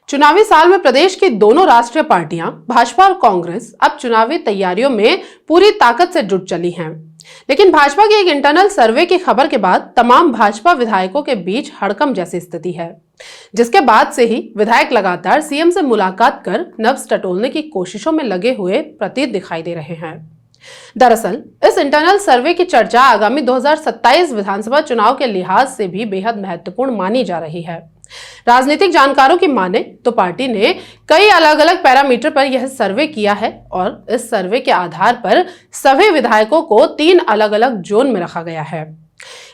चुनावी साल में प्रदेश की दोनों राष्ट्रीय पार्टियां भाजपा और कांग्रेस अब चुनावी तैयारियों में पूरी ताकत से जुट चली हैं। लेकिन भाजपा के एक इंटरनल सर्वे की खबर के बाद तमाम भाजपा विधायकों के बीच हड़कंप जैसी स्थिति है, जिसके बाद से ही विधायक लगातार सीएम से मुलाकात कर नब्ज टटोलने की कोशिशों में लगे हुए प्रतीत दिखाई दे रहे हैं। दरअसल इस इंटरनल सर्वे की चर्चा आगामी 2027 विधानसभा चुनाव के लिहाज से भी बेहद महत्वपूर्ण मानी जा रही है। राजनीतिक जानकारों की माने तो पार्टी ने कई अलग अलग पैरामीटर पर यह सर्वे किया है और इस सर्वे के आधार पर सभी विधायकों को 3 अलग अलग जोन में रखा गया है।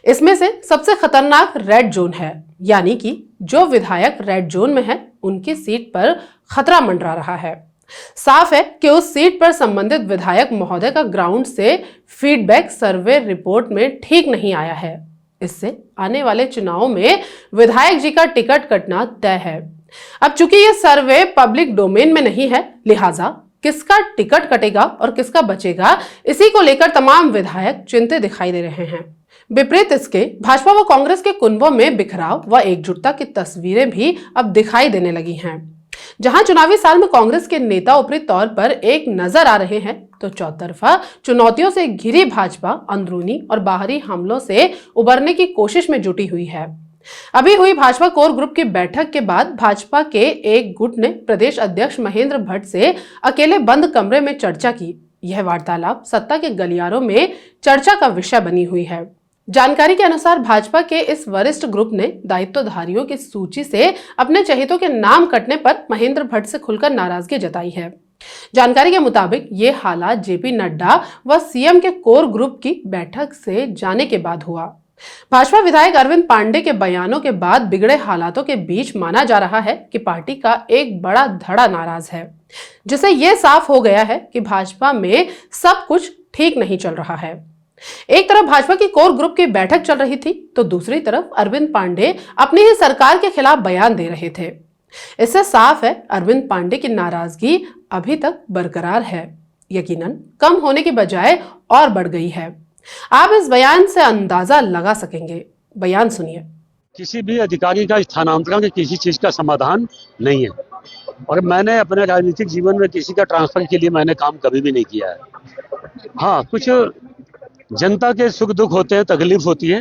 इसमें से सबसे खतरनाक रेड जोन है, यानी कि जो विधायक रेड जोन में है उनकी सीट पर खतरा मंडरा रहा है। साफ है कि उस सीट पर संबंधित विधायक महोदय का ग्राउंड से फीडबैक सर्वे रिपोर्ट में ठीक नहीं आया है। इससे आने वाले चुनाव में विधायक जी का टिकट कटना तय है। अब चूंकि यह सर्वे पब्लिक डोमेन में नहीं है, लिहाजा किसका टिकट कटेगा और किसका बचेगा, इसी को लेकर तमाम विधायक चिंतित दिखाई दे रहे हैं। विपरीत इसके भाजपा व कांग्रेस के कुनबों में बिखराव व एकजुटता की तस्वीरें भी अब दिखाई देने लगी हैं। जहां चुनावी साल में कांग्रेस के नेता ऊपरी तौर पर एक नजर आ रहे हैं, तो चौतरफा चुनौतियों से घिरी भाजपा अंदरूनी और बाहरी हमलों से उबरने की कोशिश में जुटी हुई है। अभी हुई भाजपा कोर ग्रुप की बैठक के बाद भाजपा के एक गुट ने प्रदेश अध्यक्ष महेंद्र भट्ट से अकेले बंद कमरे में चर्चा की। यह वार्तालाप सत्ता के गलियारों में चर्चा का विषय बनी हुई है। जानकारी के अनुसार भाजपा के इस वरिष्ठ ग्रुप ने दायित्वधारियों की सूची से अपने चहेतों के नाम कटने पर महेंद्र भट्ट से खुलकर नाराजगी जताई है। जानकारी के मुताबिक ये हालात जेपी नड्डा व सीएम के कोर ग्रुप की बैठक से जाने के बाद हुआ। भाजपा विधायक अरविंद पांडे के बयानों के बाद बिगड़े हालातों के बीच माना जा रहा है कि पार्टी का एक बड़ा धड़ा नाराज है, जिससे यह साफ हो गया है कि भाजपा में सब कुछ ठीक नहीं चल रहा है। एक तरफ भाजपा की कोर ग्रुप की बैठक चल रही थी, तो दूसरी तरफ अरविंद पांडे अपनी ही सरकार के खिलाफ बयान दे रहे थे। इससे साफ है अरविंद पांडे की नाराजगी अभी तक बरकरार है, यकीनन कम होने की बजाय और बढ़ गई है। आप इस बयान से अंदाजा लगा सकेंगे। बयान सुनिए। किसी भी अधिकारी का स्थानांतरण किसी चीज का समाधान नहीं है, और मैंने अपने राजनीतिक जीवन में किसी का ट्रांसफर के लिए मैंने काम कभी भी नहीं किया है। हाँ, कुछ जनता के सुख दुख होते हैं, तकलीफ होती है,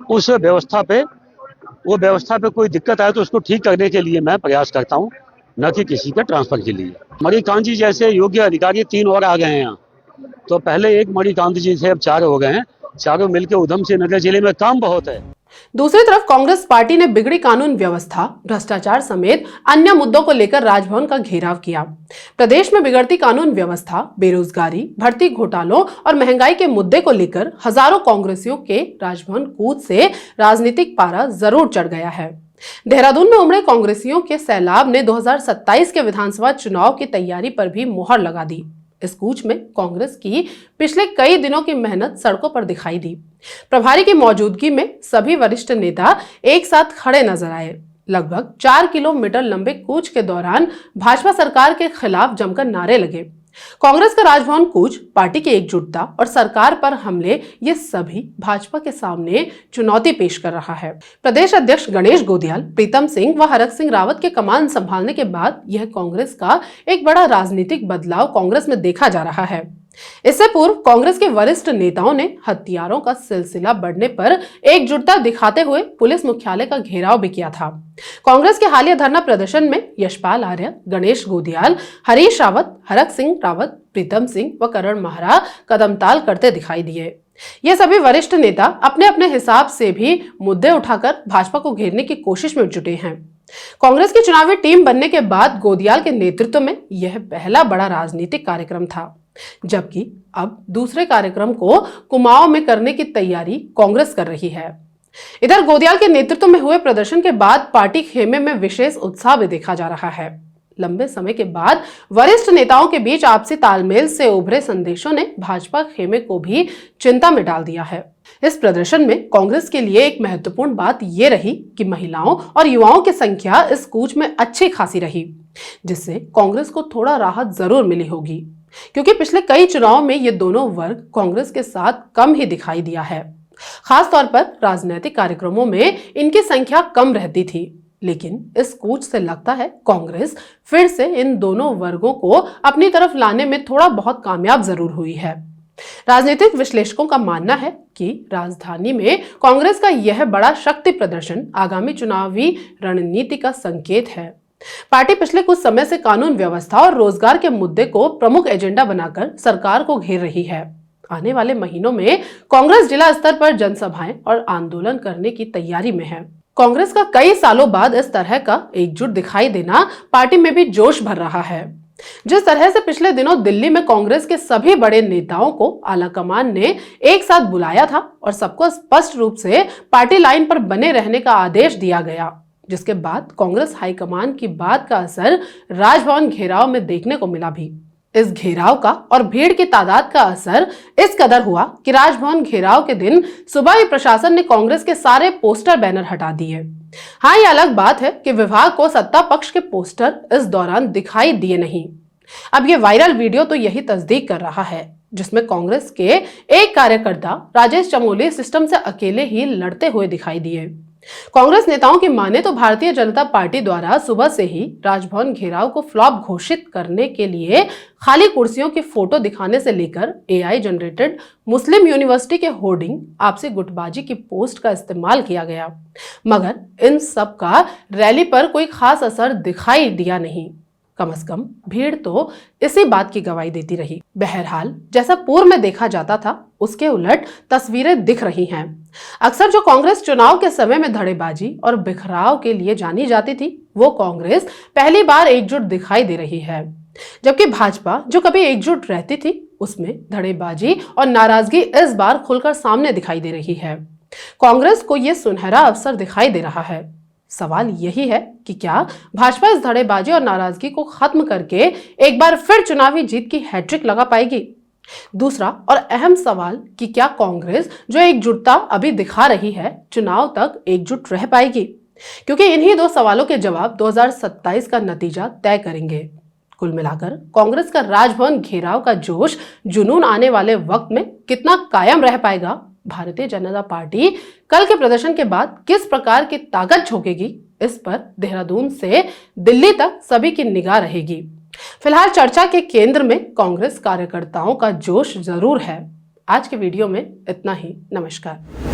उस व्यवस्था पे कोई दिक्कत आए तो उसको ठीक करने के लिए मैं प्रयास करता हूं, न कि किसी के ट्रांसफर के लिए। मणिकांत जी जैसे योग्य अधिकारी 3 और आ गए हैं यहाँ, तो पहले एक मणिकांत जी थे, अब 4 हो गए हैं। चारों मिलकर उधम सिंह नगर जिले में काम बहुत है। दूसरी तरफ कांग्रेस पार्टी ने बिगड़ी कानून व्यवस्था, भ्रष्टाचार समेत अन्य मुद्दों को लेकर राजभवन का घेराव किया। प्रदेश में बिगड़ती कानून व्यवस्था, बेरोजगारी, भर्ती घोटालों और महंगाई के मुद्दे को लेकर हजारों कांग्रेसियों के राजभवन कूच से राजनीतिक पारा जरूर चढ़ गया है। देहरादून में उमड़े कांग्रेसियों के सैलाब ने 2027 के विधानसभा चुनाव की तैयारी पर भी मुहर लगा दी। इस कूच में कांग्रेस की पिछले कई दिनों की मेहनत सड़कों पर दिखाई दी। प्रभारी की मौजूदगी में सभी वरिष्ठ नेता एक साथ खड़े नजर आए। लगभग 4 किलोमीटर लंबे कूच के दौरान भाजपा सरकार के खिलाफ जमकर नारे लगे। कांग्रेस का राजभवन कूच, पार्टी की एकजुटता और सरकार पर हमले, ये सभी भाजपा के सामने चुनौती पेश कर रहा है। प्रदेश अध्यक्ष गणेश गोदियाल, प्रीतम सिंह व हरक सिंह रावत के कमान संभालने के बाद यह कांग्रेस का एक बड़ा राजनीतिक बदलाव कांग्रेस में देखा जा रहा है। इससे पूर्व कांग्रेस के वरिष्ठ नेताओं ने हथियारों का सिलसिला बढ़ने पर एकजुटता दिखाते हुए पुलिस मुख्यालय का घेराव भी किया था। कांग्रेस के हालिया धरना प्रदर्शन में यशपाल आर्य, गणेश गोदियाल, हरीश रावत, हरक सिंह रावत, प्रीतम सिंह व करण माहरा कदमताल करते दिखाई दिए। ये सभी वरिष्ठ नेता अपने अपने हिसाब से भी मुद्दे उठाकर भाजपा को घेरने की कोशिश में जुटे हैं। कांग्रेस की चुनावी टीम बनने के बाद गोदियाल के नेतृत्व में यह पहला बड़ा राजनीतिक कार्यक्रम था, जबकि अब दूसरे कार्यक्रम को कुमाऊं में करने की तैयारी कांग्रेस कर रही है। इधर गोदियाल के नेतृत्व में हुए प्रदर्शन के बाद पार्टी खेमे में विशेष उत्साह भी देखा जा रहा है। लंबे समय के बाद वरिष्ठ नेताओं के बीच आपसी तालमेल से उभरे संदेशों ने भाजपा खेमे को भी चिंता में डाल दिया है। इस प्रदर्शन में कांग्रेस के लिए एक महत्वपूर्ण बात यह रही कि महिलाओं और युवाओं की संख्या इस कूच में अच्छी खासी रही, जिससे कांग्रेस को थोड़ा राहत जरूर मिली होगी, क्योंकि पिछले कई चुनाव में ये दोनों वर्ग कांग्रेस के साथ कम ही दिखाई दिया है। खासतौर पर राजनीतिक कार्यक्रमों में इनकी संख्या कम रहती थी। लेकिन इस कूच से लगता है कांग्रेस फिर से इन दोनों वर्गों को अपनी तरफ लाने में थोड़ा बहुत कामयाब जरूर हुई है। राजनीतिक विश्लेषकों का मानना है कि राजधानी में कांग्रेस का यह बड़ा शक्ति प्रदर्शन आगामी चुनावी रणनीति का संकेत है। पार्टी पिछले कुछ समय से कानून व्यवस्था और रोजगार के मुद्दे को प्रमुख एजेंडा बनाकर सरकार को घेर रही है। आने वाले महीनों में कांग्रेस जिला स्तर पर जनसभाएं और आंदोलन करने की तैयारी में है। कांग्रेस का कई सालों बाद इस तरह का एकजुट दिखाई देना पार्टी में भी जोश भर रहा है। जिस तरह से पिछले दिनों दिल्ली में कांग्रेस के सभी बड़े नेताओं को आलाकमान ने एक साथ बुलाया था और सबको स्पष्ट रूप से पार्टी लाइन पर बने रहने का आदेश दिया गया, जिसके बाद कांग्रेस हाईकमान की बात का असर राजभवन घेराव में देखने को मिला भी। इस घेराव का और भीड़ की तादाद का असर इस कदर हुआ कि राजभवन घेराव के दिन सुबह ही प्रशासन ने कांग्रेस के सारे पोस्टर बैनर हटा दिए। हाँ, ये अलग बात है कि विभाग को सत्ता पक्ष के पोस्टर इस दौरान दिखाई दिए नहीं। अब ये वायरल वीडियो तो यही तस्दीक कर रहा है, जिसमें कांग्रेस के एक कार्यकर्ता राजेश चमोली सिस्टम से अकेले ही लड़ते हुए दिखाई दिए। कांग्रेस नेताओं की माने तो भारतीय जनता पार्टी द्वारा सुबह से ही राजभवन घेराव को फ्लॉप घोषित करने के लिए खाली कुर्सियों की फोटो दिखाने से लेकर एआई जनरेटेड मुस्लिम यूनिवर्सिटी के होर्डिंग, आपसी गुटबाजी की पोस्ट का इस्तेमाल किया गया, मगर इन सब का रैली पर कोई खास असर दिखाई दिया नहीं। कम से कम भीड़ तो इसी बात की गवाही देती रही। बहरहाल, जैसा पूर्व में देखा जाता था उसके उलट तस्वीरें दिख रही हैं। अक्सर जो कांग्रेस चुनाव के समय में धड़ेबाजी और बिखराव के लिए जानी जाती थी, वो कांग्रेस पहली बार एकजुट दिखाई दे रही है, जबकि भाजपा जो कभी एकजुट रहती थी उसमें धड़ेबाजी और नाराजगी इस बार खुलकर सामने दिखाई दे रही है। कांग्रेस को यह सुनहरा अवसर दिखाई दे रहा है। सवाल यही है कि क्या भाजपा इस धड़ेबाजी और नाराजगी को खत्म करके एक बार फिर चुनावी जीत की हैट्रिक लगा पाएगी? दूसरा और अहम सवाल कि क्या कांग्रेस जो एकजुटता अभी दिखा रही है चुनाव तक एकजुट रह पाएगी? क्योंकि इन्हीं दो सवालों के जवाब 2027 का नतीजा तय करेंगे। कुल मिलाकर कांग्रेस का राजभवन घेराव का जोश जुनून आने वाले वक्त में कितना कायम रह पाएगा? भारतीय जनता पार्टी कल के प्रदर्शन के बाद किस प्रकार की ताकत झोंकेगी, इस पर देहरादून से दिल्ली तक सभी की निगाह रहेगी। फिलहाल चर्चा के केंद्र में कांग्रेस कार्यकर्ताओं का जोश जरूर है। आज के वीडियो में इतना ही। नमस्कार।